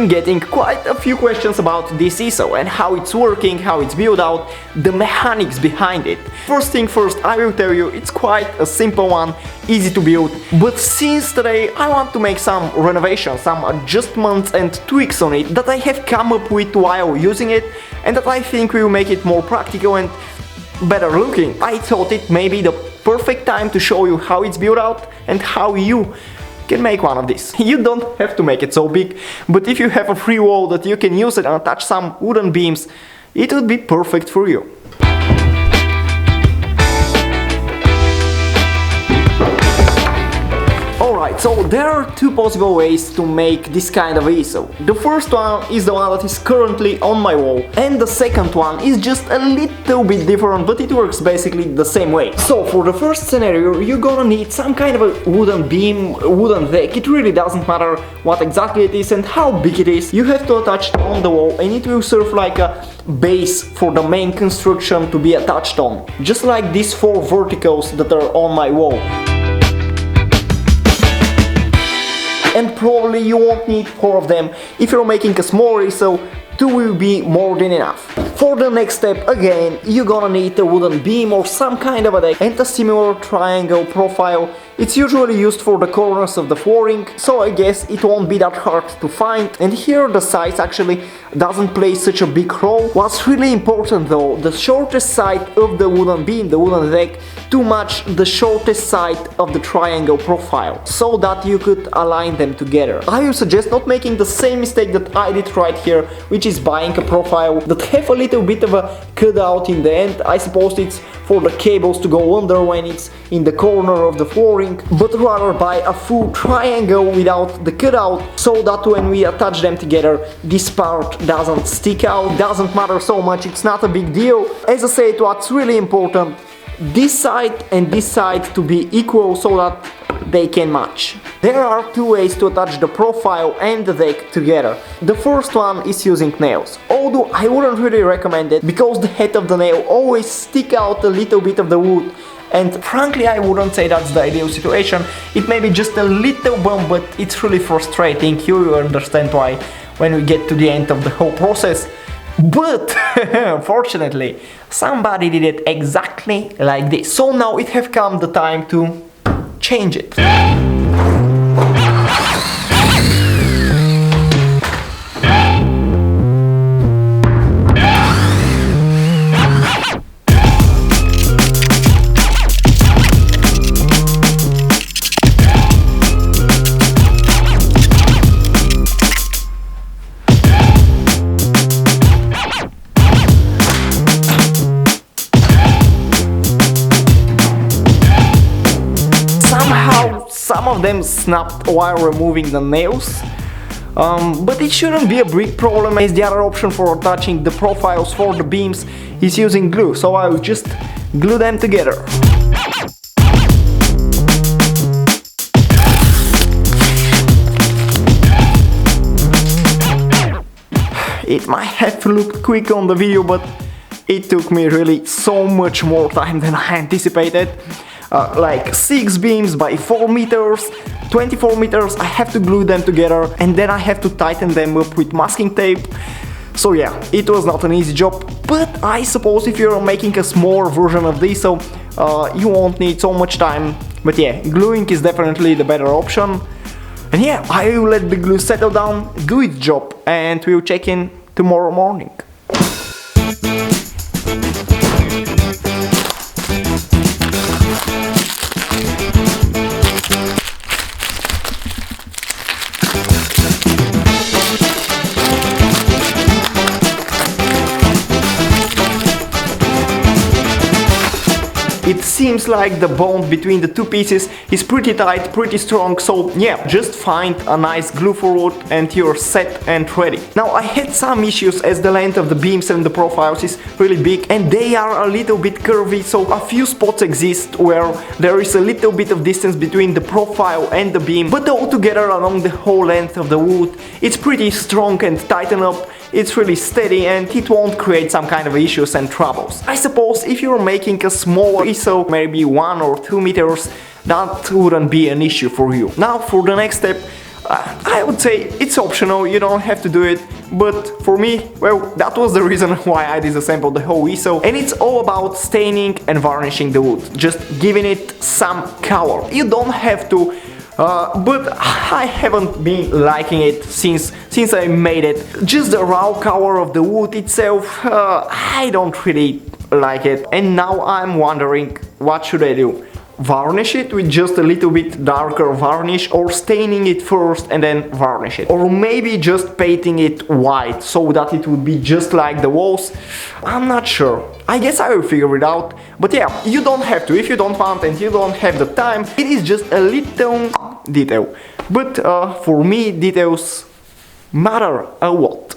been getting quite a few questions about this ISO and how it's working, how it's built out, the mechanics behind it. First thing first, I will tell you, it's quite a simple one, easy to build, but since today I want to make some renovations, some adjustments and tweaks on it that I have come up with while using it and that I think will make it more practical and better looking. I thought it may be the perfect time to show you how it's built out and how you can make one of these. You don't have to make it so big, but if you have a free wall that you can use it and attach some wooden beams, it would be perfect for you. Alright, so there are two possible ways to make this kind of ISO. The first one is the one that is currently on my wall, and the second one is just a little bit different, but it works basically the same way. So for the first scenario, you're gonna need some kind of a wooden beam, wooden deck. It really doesn't matter what exactly it is and how big it is. You have to attach it on the wall and it will serve like a base for the main construction to be attached on. Just like these four verticals that are on my wall. And probably you won't need 4 of them. If you're making a small ISO, 2 will be more than enough. For the next step, again, you're gonna need a wooden beam or some kind of a deck and a similar triangle profile. It's usually used for the corners of the flooring, so I guess it won't be that hard to find. And here the size actually doesn't play such a big role. What's really important though, the shortest side of the wooden beam, the wooden deck, to match the shortest side of the triangle profile, so that you could align them together. I will suggest not making the same mistake that I did right here, which is buying a profile that have a little bit of a cutout in the end. I suppose it's for the cables to go under when it's in the corner of the flooring, but rather buy a full triangle without the cutout, so that when we attach them together, this part doesn't stick out. Doesn't matter so much, it's not a big deal. As I said, what's really important, this side and this side to be equal so that they can match. There are 2 ways to attach the profile and the deck together. The first one is using nails, although I wouldn't really recommend it because the head of the nail always stick out a little bit of the wood, and frankly I wouldn't say that's the ideal situation. It may be just a little bump, but it's really frustrating. You will understand why when we get to the end of the whole process. But fortunately somebody did it exactly like this, so now it have come the time to change it. Some of them snapped while removing the nails, but it shouldn't be a big problem, as the other option for attaching the profiles for the beams is using glue, so I will just glue them together. It might have looked quick on the video, but it took me really so much more time than I anticipated. Like 6 beams by 4 meters, 24 meters, I have to glue them together and then I have to tighten them up with masking tape. So yeah, it was not an easy job, but I suppose if you're making a smaller version of this, so you won't need so much time. But yeah, gluing is definitely the better option. And yeah, I will let the glue settle down, do its job, and we'll check in tomorrow morning. It seems like the bond between the 2 pieces is pretty tight, pretty strong, so yeah, just find a nice glue for it and you're set and ready. Now I had some issues as the length of the beams and the profiles is really big and they are a little bit curvy, so a few spots exist where there is a little bit of distance between the profile and the beam, but altogether along the whole length of the wood it's pretty strong and tightened up. It's really steady and it won't create some kind of issues and troubles. I suppose if you're making a small ISO, maybe 1 or 2 meters, that wouldn't be an issue for you. Now for the next step, I would say it's optional, you don't have to do it, but for me, well, that was the reason why I disassembled the whole ISO, and it's all about staining and varnishing the wood, just giving it some color. You don't have to, but I haven't been liking it since I made it. Just the raw color of the wood itself, I don't really like it, and now I'm wondering what should I do. Varnish it with just a little bit darker varnish, or staining it first and then varnish it, or maybe just painting it white so that it would be just like the walls. I'm not sure. I guess I will figure it out, but yeah, you don't have to if you don't want and you don't have the time. It is just a little detail, but for me details matter a lot.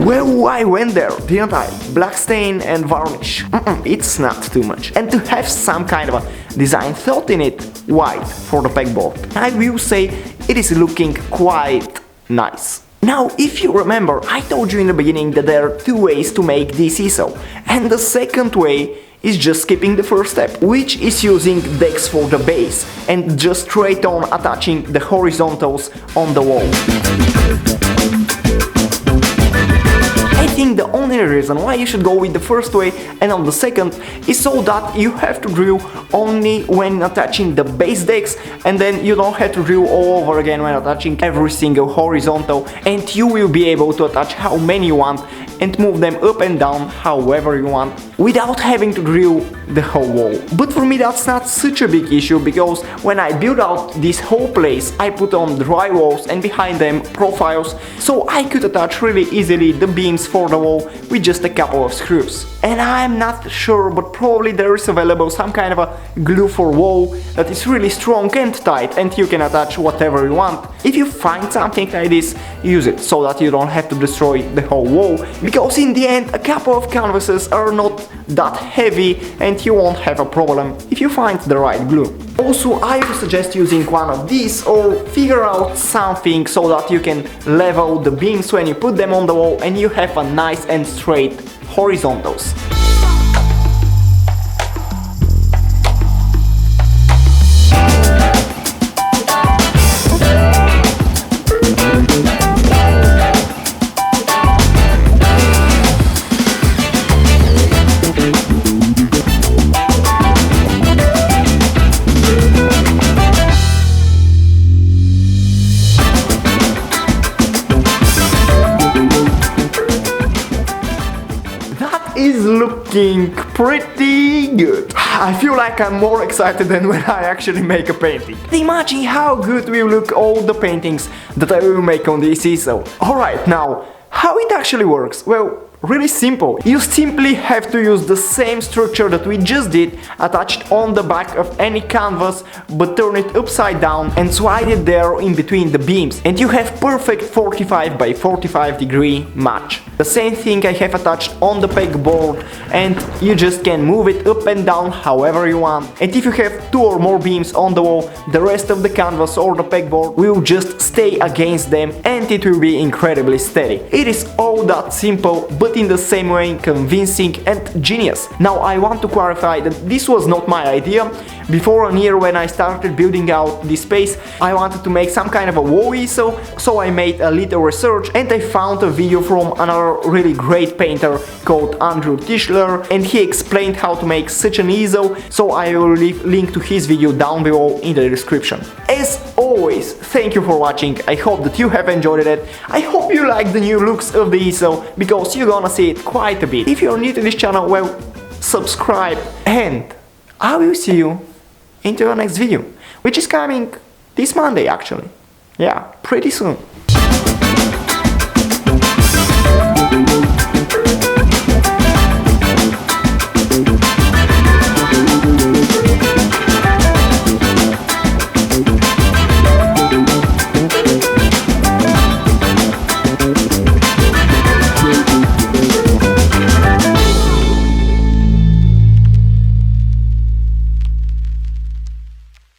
Well, I went there, didn't I? Black stain and varnish. It's not too much. And to have some kind of a design thought in it, white for the pegboard. I will say it is looking quite nice. Now, if you remember, I told you in the beginning that there are two ways to make this ISO. And the second way is just skipping the first step, which is using decks for the base and just straight on attaching the horizontals on the wall. I think the only reason why you should go with the first way and on the second is so that you have to drill only when attaching the base decks, and then you don't have to drill all over again when attaching every single horizontal, and you will be able to attach how many you want and move them up and down however you want without having to drill the whole wall. But for me that's not such a big issue, because when I built out this whole place I put on dry walls and behind them profiles, so I could attach really easily the beams for the wall with just a couple of screws. And I'm not sure, but probably there is available some kind of a glue for wall that is really strong and tight, and you can attach whatever you want. If you find something like this, use it so that you don't have to destroy the whole wall, because in the end a couple of canvases are not that heavy and you won't have a problem if you find the right glue. Also, I would suggest using one of these, or figure out something so that you can level the beams when you put them on the wall and you have a nice and straight horizontals. Is looking pretty good. I feel like I'm more excited than when I actually make a painting. Imagine how good will look all the paintings that I will make on this ISO. Alright, now, how it actually works? Well, really simple. You simply have to use the same structure that we just did, attached on the back of any canvas, but turn it upside down and slide it there in between the beams, and you have perfect 45 by 45 degree match. The same thing I have attached on the pegboard, and you just can move it up and down however you want. And if you have two or more beams on the wall, the rest of the canvas or the pegboard will just stay against them and it will be incredibly steady. It is all that simple, but in the same way convincing and genius. Now I want to clarify that this was not my idea. Before a year, when I started building out this space, I wanted to make some kind of a wall ISO, so I made a little research and I found a video from another really great painter called Andrew Tischler, and he explained how to make such an ISO, so I will leave link to his video down below in the description. As always, thank you for watching. I hope that you have enjoyed it. I hope you like the new looks of the ISO, because you're gonna see it quite a bit. If you're new to this channel, well, subscribe, and I will see you into the next video, which is coming this Monday actually. Yeah, pretty soon.